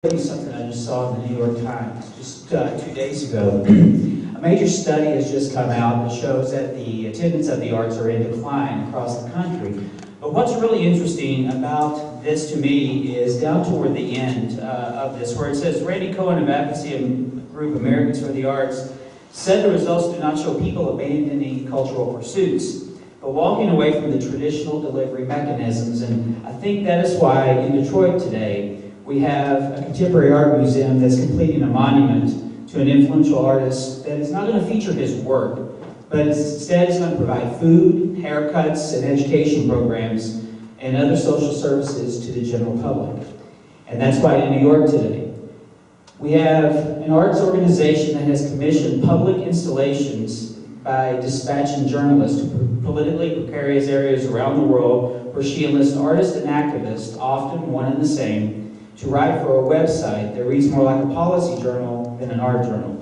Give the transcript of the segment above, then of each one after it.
Tell you something I just saw in the New York Times just 2 days ago. A major study has just come out that shows that the attendance of the arts are in decline across the country. But what's really interesting about this to me is down toward the end of this, where it says, Randy Cohen of advocacy group Americans for the Arts said the results do not show people abandoning cultural pursuits, but walking away from the traditional delivery mechanisms. And I think that is why in Detroit today, we have a contemporary art museum that's completing a monument to an influential artist that is not going to feature his work, but instead is going to provide food, haircuts, and education programs and other social services to the general public. And that's why in New York today, we have an arts organization that has commissioned public installations by dispatching journalists to politically precarious areas around the world where she enlists artists and activists, often one and the same, to write for a website that reads more like a policy journal than an art journal.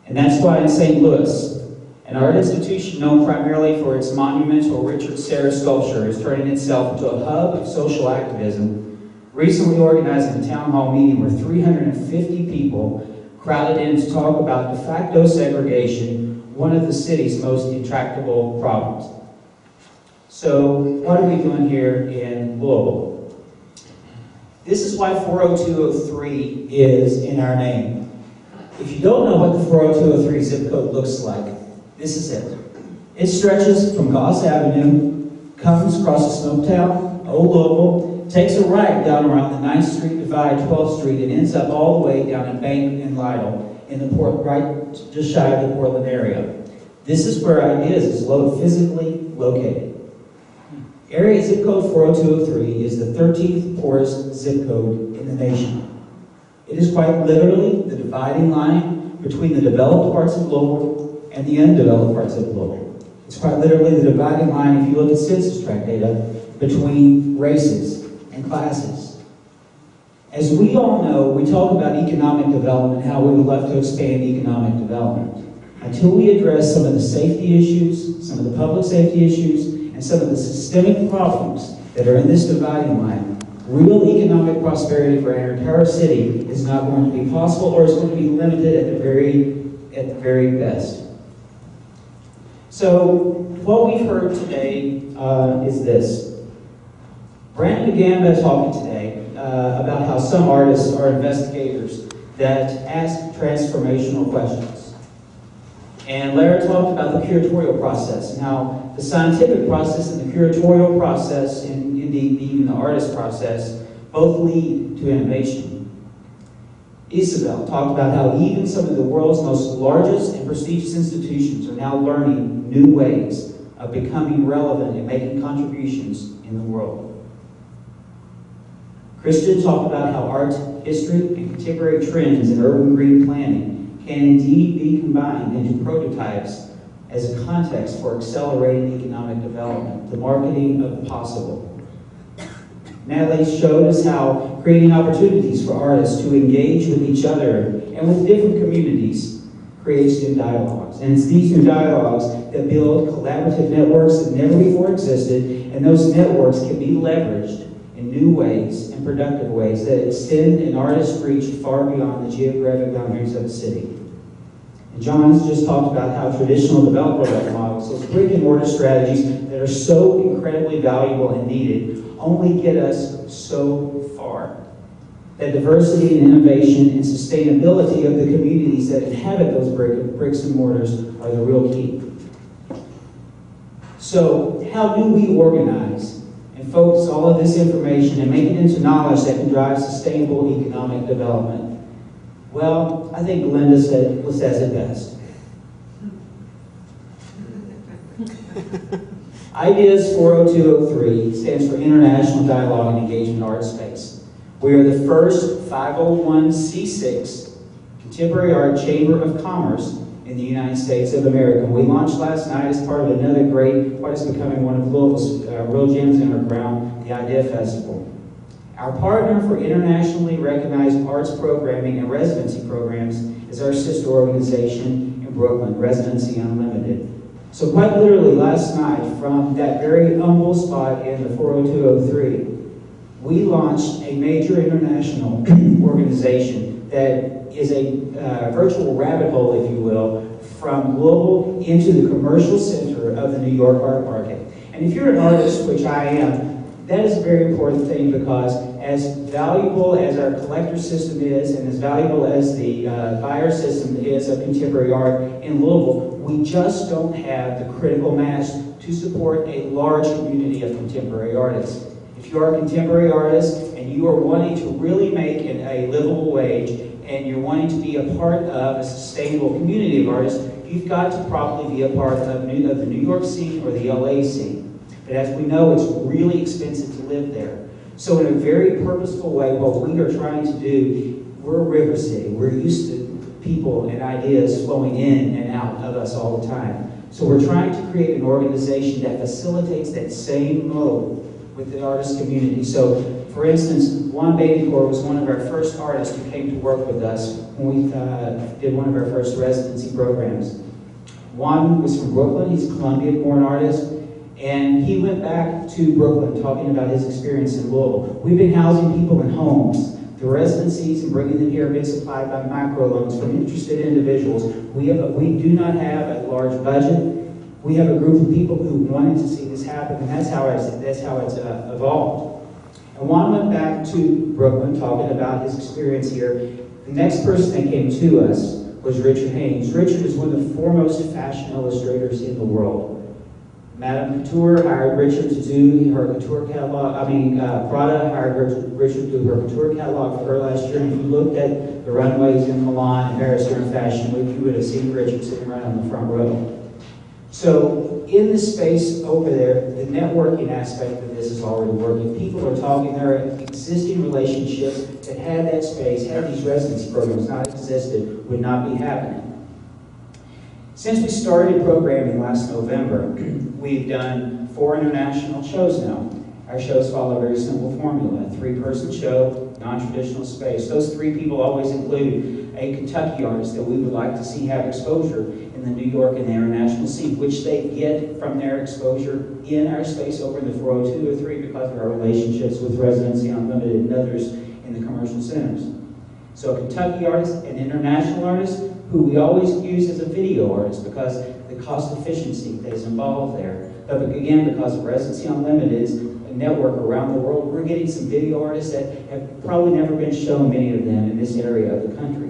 And that's why in St. Louis, an art institution known primarily for its monumental Richard Serra sculpture is turning itself into a hub of social activism, recently organizing a town hall meeting where 350 people crowded in to talk about de facto segregation, one of the city's most intractable problems. So what are we doing here in Louisville? This is why 40203 is in our name. If you don't know what the 40203 zip code looks like, this is it. It stretches from Goss Avenue, comes across the Smoketown, Old Louisville, takes a right down around the 9th Street Divide, 12th Street, and ends up all the way down in Bank and Lytle, in the port, right just shy of the Portland area. This is where I.D.E.A.S is physically located. Area zip code 40203 is the 13th poorest zip code in the nation. It is quite literally the dividing line between the developed parts of Louisville and the undeveloped parts of Louisville. It's quite literally the dividing line, if you look at census tract data, between races and classes. As we all know, we talk about economic development, how we would love to expand economic development. Until we address some of the safety issues, some of the public safety issues, and some of the systemic problems that are in this dividing line, real economic prosperity for our entire city is not going to be possible, or is going to be limited at the very best. So what we've heard today is this. Brandon began by talking today about how some artists are investigators that ask transformational questions. And Lara talked about the curatorial process and how the scientific process and the curatorial process, and indeed even the artist process, both lead to innovation. Isabel talked about how even some of the world's most largest and prestigious institutions are now learning new ways of becoming relevant and making contributions in the world. Christian talked about how art, history, and contemporary trends in urban green planning can indeed be combined into prototypes as a context for accelerating economic development, the marketing of the possible. Natalie showed us how creating opportunities for artists to engage with each other and with different communities creates new dialogues. And it's these new dialogues that build collaborative networks that never before existed, and those networks can be leveraged in new ways and productive ways that extend an artist's reach far beyond the geographic boundaries of a city. And John has just talked about how traditional developer-led models, those brick-and-mortar strategies that are so incredibly valuable and needed, only get us so far. That diversity and innovation and sustainability of the communities that inhabit those bricks and mortars are the real key. So how do we organize and focus all of this information and make it into knowledge that can drive sustainable economic development? Well, I think Belinda says it best. I.D.E.A.S 40203 stands for International Dialogue and Engagement Art Space. We are the first 501c6 contemporary art chamber of commerce in the United States of America. We launched last night as part of another great, what is becoming one of Louisville's real gems in our crown, the I.D.E.A.S Festival. Our partner for internationally recognized arts programming and residency programs is our sister organization in Brooklyn, Residency Unlimited. So quite literally last night, from that very humble spot in the 40203, we launched a major international organization that is a virtual rabbit hole, if you will, from Louisville into the commercial center of the New York art market. And if you're an artist, which I am, that is a very important thing, because as valuable as our collector system is, and as valuable as the buyer system is of contemporary art in Louisville, we just don't have the critical mass to support a large community of contemporary artists. If you are a contemporary artist and you are wanting to really make a livable wage, and you're wanting to be a part of a sustainable community of artists, you've got to probably be a part of the New York scene or the LA scene. But as we know, it's really expensive to live there. So in a very purposeful way, what we are trying to do, we're a river city. We're used to people and ideas flowing in and out of us all the time. So we're trying to create an organization that facilitates that same mode with the artist community. So, for instance, Juan Babycore was one of our first artists who came to work with us when we did one of our first residency programs. Juan was from Brooklyn. He's a Columbia-born artist, and he went back to Brooklyn talking about his experience in Louisville. We've been housing people in homes. The residencies and bringing them here have been supplied by microloans from interested individuals. We do not have a large budget. We have a group of people who wanted to see this happen, and that's how it's evolved. And Juan went back to Brooklyn talking about his experience here. The next person that came to us was Richard Haynes. Richard is one of the foremost fashion illustrators in the world. Madame Couture hired Richard to do her couture catalog. Prada hired Richard to do her couture catalog for her last year. And if you looked at the runways in Milan and Paris during Fashion Week, you would have seen Richard sitting right on the front row. So in the space over there, the networking aspect of this is already working. People are talking, there are existing relationships that had that space, had these residency programs not existed, would not be happening. Since we started programming last November, we've done 4 international shows now. Our shows follow a very simple formula: a 3-person show, non-traditional space. Those 3 people always include a Kentucky artist that we would like to see have exposure in the New York and the international scene, which they get from their exposure in our space over in the 402 or 3 because of our relationships with Residency Unlimited and others in the commercial centers. So a Kentucky artist, an international artist, who we always use as a video artist because the cost efficiency that is involved there. But again, because of Residency Unlimited is a network around the world, we're getting some video artists that have probably never been shown, many of them, in this area of the country.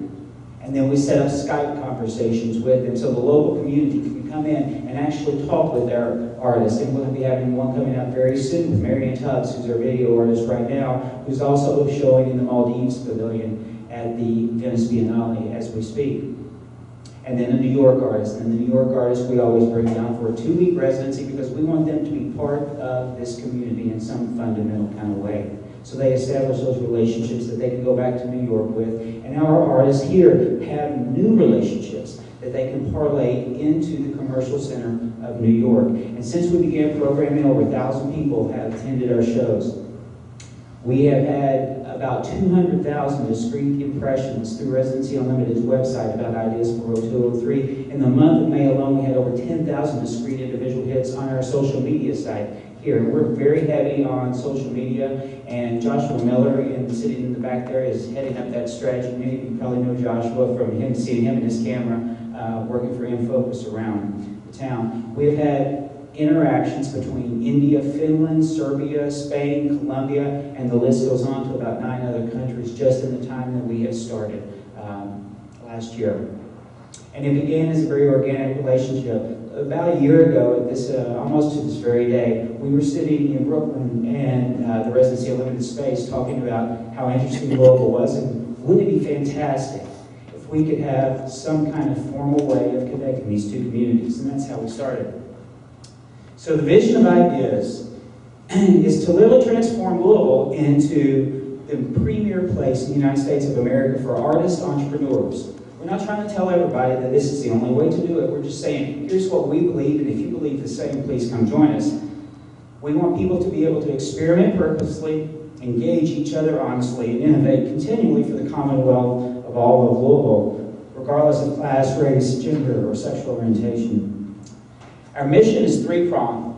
And then we set up Skype conversations with them so the local community can come in and actually talk with our artists. And we'll be having one coming out very soon with Marianne Tubbs, who's our video artist right now, who's also showing in the Maldives Pavilion at the Venice Biennale as we speak. And then a New York artist. And the New York artist we always bring down for a 2-week residency because we want them to be part of this community in some fundamental kind of way. So they establish those relationships that they can go back to New York with. And our artists here have new relationships that they can parlay into the commercial center of New York. And since we began programming, over 1,000 people have attended our shows. We have had about 200,000 discrete impressions through Residency Unlimited's website about I.D.E.A.S 40203. In the month of May alone, we had over 10,000 discrete individual hits on our social media site here. And we're very heavy on social media, and Joshua Miller, sitting in the back there, is heading up that strategy. Many of you probably know Joshua from seeing him and his camera working for InFocus around the town. We've had interactions between India, Finland, Serbia, Spain, Colombia, and the list goes on to about 9 other countries just in the time that we have started last year. And it began as a very organic relationship. About a year ago, almost to this very day, we were sitting in Brooklyn and the Residency Unlimited space talking about how interesting Louisville was, and wouldn't it be fantastic if we could have some kind of formal way of connecting these 2 communities, and that's how we started. So the vision of I.D.E.A.S is to literally transform Louisville into the premier place in the United States of America for artists, entrepreneurs. We're not trying to tell everybody that this is the only way to do it. We're just saying, here's what we believe, and if you believe the same, please come join us. We want people to be able to experiment purposely, engage each other honestly, and innovate continually for the commonwealth of all of Louisville, regardless of class, race, gender, or sexual orientation. Our mission is 3-pronged.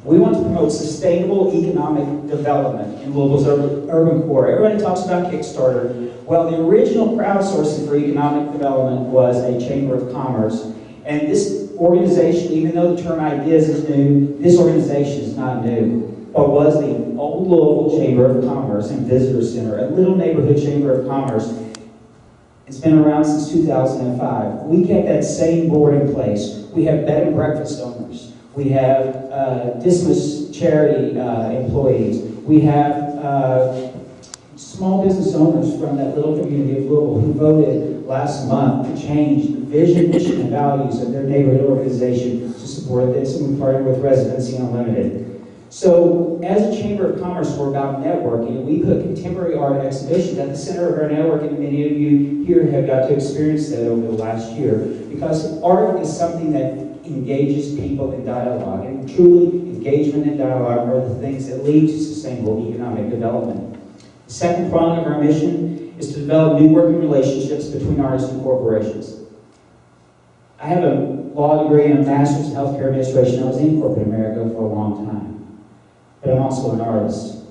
We want to promote sustainable economic development in Louisville's urban core. Everybody talks about Kickstarter. Well, the original crowdsourcing for economic development was a Chamber of Commerce. And this organization, even though the term I.D.E.A.S is new, this organization is not new, but was the old Louisville Chamber of Commerce and Visitor Center, a little neighborhood Chamber of Commerce. It's been around since 2005. We kept that same board in place. We have bed and breakfast owners. We have dismissed charity employees. We have small business owners from that little community of Louisville who voted last month to change the vision, mission, and values of their neighborhood organization to support this, and we partnered with Residency Unlimited. So, as a Chamber of Commerce, we're about networking, and we put contemporary art exhibitions at the center of our network, and many of you here have got to experience that over the last year, because art is something that engages people in dialogue, and truly, engagement and dialogue are the things that lead to sustainable economic development. The second prong of our mission is to develop new working relationships between artists and corporations. I have a law degree and a master's in healthcare administration. I was in corporate America for a long time. But I'm also an artist.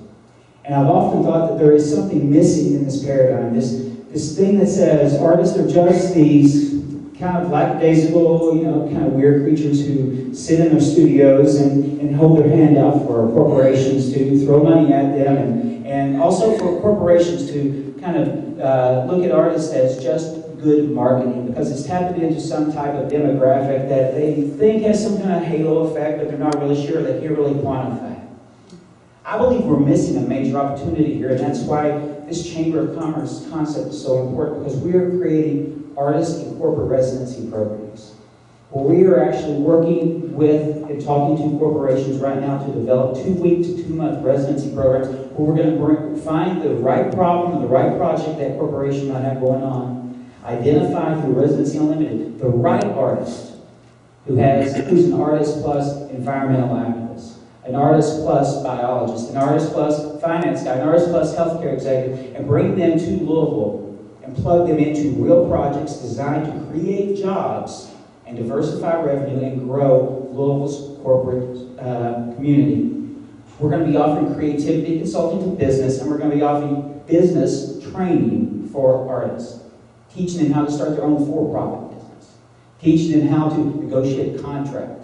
And I've often thought that there is something missing in this paradigm, this thing that says artists are just these kind of lackadaisical, kind of weird creatures who sit in their studios and hold their hand out for corporations to throw money at them, and also for corporations to kind of look at artists as just good marketing, because it's tapping into some type of demographic that they think has some kind of halo effect, but they're not really sure they can't really quantify. I believe we're missing a major opportunity here, and that's why this Chamber of Commerce concept is so important, because we are creating artist and corporate residency programs, where we are actually working with and talking to corporations right now to develop 2-week to 2-month residency programs, where we're going to find the right problem and the right project that corporation might have going on, identify through Residency Unlimited the right artist who's an artist plus environmental activist, an artist plus biologist, an artist plus finance guy, an artist plus healthcare executive, and bring them to Louisville and plug them into real projects designed to create jobs and diversify revenue and grow Louisville's corporate community. We're going to be offering creativity consulting to business, and we're going to be offering business training for artists, teaching them how to start their own for-profit business, teaching them how to negotiate a contract,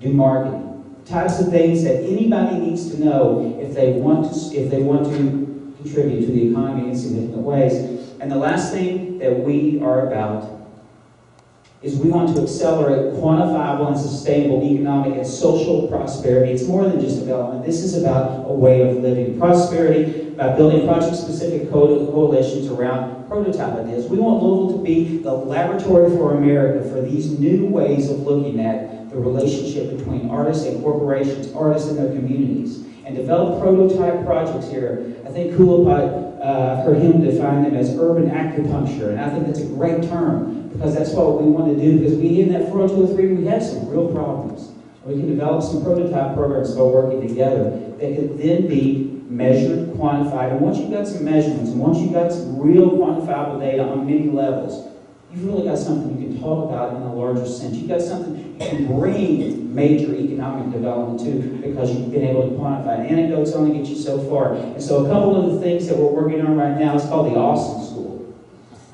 do marketing, types of things that anybody needs to know if they want to contribute to the economy in significant ways. And the last thing that we are about is we want to accelerate quantifiable and sustainable economic and social prosperity. It's more than just development. This is about a way of living. Prosperity by building project-specific coalitions around prototype ideas. We want Louisville to be the laboratory for America for these new ways of looking at the relationship between artists and corporations, artists and their communities, and develop prototype projects here. I think Kulaput, I've heard him define them as urban acupuncture, and I think that's a great term, because that's what we want to do, because we in that 40203, we have some real problems. We can develop some prototype programs by working together that could then be measured, quantified, and once you've got some measurements, and once you've got some real quantifiable data on many levels, you've really got something you can talk about in a larger sense. You've got something you can bring major economic development to, because you've been able to quantify it. Anecdotes only get you so far. And so a couple of the things that we're working on right now is called the Awesome School.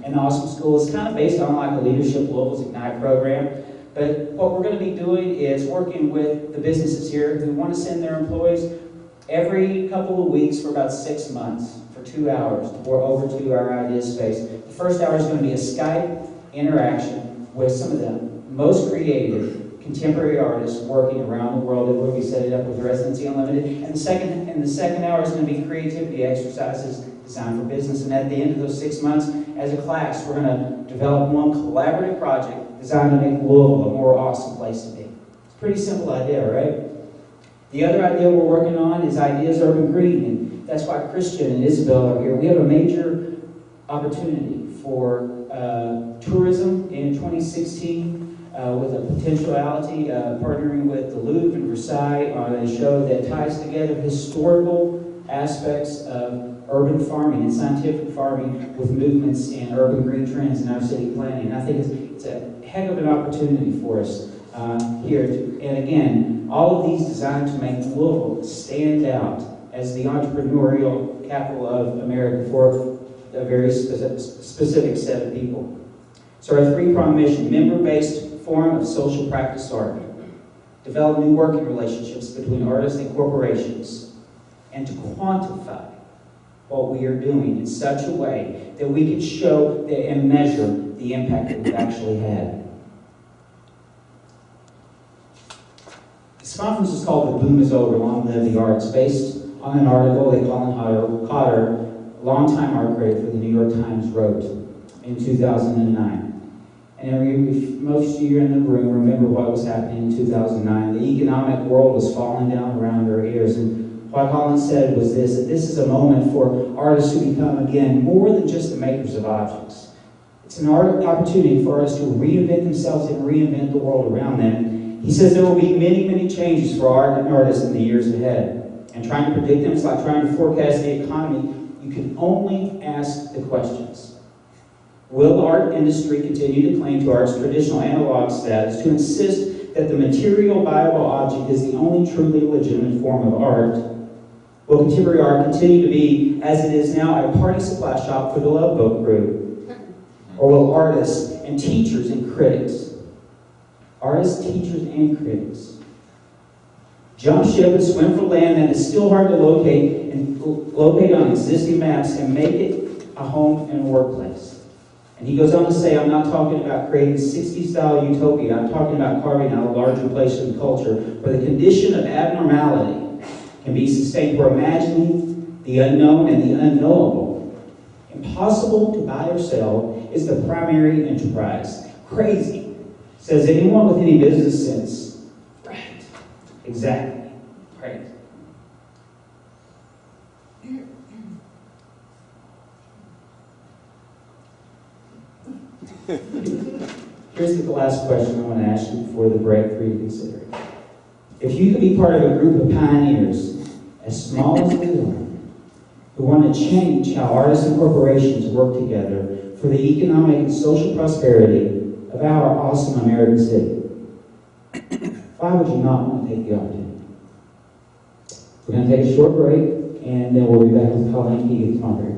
And the Awesome School is kind of based on like the Leadership Louisville's Ignite program. But what we're going to be doing is working with the businesses here who want to send their employees every couple of weeks for about 6 months for 2 hours over to our idea space. The first hour is going to be a Skype interaction with some of the most creative contemporary artists working around the world, where we set it up with Residency Unlimited. And the second hour is going to be creativity exercises designed for business. And at the end of those 6 months, as a class, we're going to develop one collaborative project designed to make Louisville a more awesome place to be. It's a pretty simple idea, right? The other idea we're working on is I.D.E.A.S Urban Green, and that's why Christian and Isabel are here. We have a major opportunity for tourism in 2016 with a potentiality partnering with the Louvre and Versailles on a show that ties together historical aspects of urban farming and scientific farming with movements in urban green trends in our city planning. And I think it's a heck of an opportunity for us here. And again, all of these designed to make Louisville stand out as the entrepreneurial capital of America for a very specific set of people. So our three-pronged mission: member-based form of social practice art, develop new working relationships between artists and corporations, and to quantify what we are doing in such a way that we can show and measure the impact that we've actually had. This conference is called "The Boom is Over, Long Live the Arts," based on an article that Colin Cotter, longtime art critic for the New York Times, wrote in 2009. And most of you in the room remember what was happening in 2009. The economic world was falling down around our ears. And what Colin said was this: that this is a moment for artists to become, again, more than just the makers of objects. It's an opportunity for artists to reinvent themselves and reinvent the world around them. He says there will be many, many changes for art and artists in the years ahead. And trying to predict them is like trying to forecast the economy. You can only ask the questions. Will the art industry continue to cling to art's traditional analog status, to insist that the material viable object is the only truly legitimate form of art? Will contemporary art continue to be, as it is now, a party supply shop for the Love Boat crew? Or will artists and teachers and critics, artists, teachers, and critics, jump ship and swim for land that is still hard to locate on existing maps and make it a home and workplace? And he goes on to say, I'm not talking about creating 60s-style utopia. I'm talking about carving out a larger place in culture where the condition of abnormality can be sustained, where imagining the unknown and the unknowable, impossible to buy or sell, is the primary enterprise. Crazy, says anyone with any business sense. Right. Exactly. Right. Here's the last question I want to ask you before the break for you to consider. If you could be part of a group of pioneers, as small as we are, who want to change how artists and corporations work together for the economic and social prosperity of our awesome American city, why would you not want to take the opportunity? We're going to take a short break, and then we'll be back with Colleen Keegan tomorrow.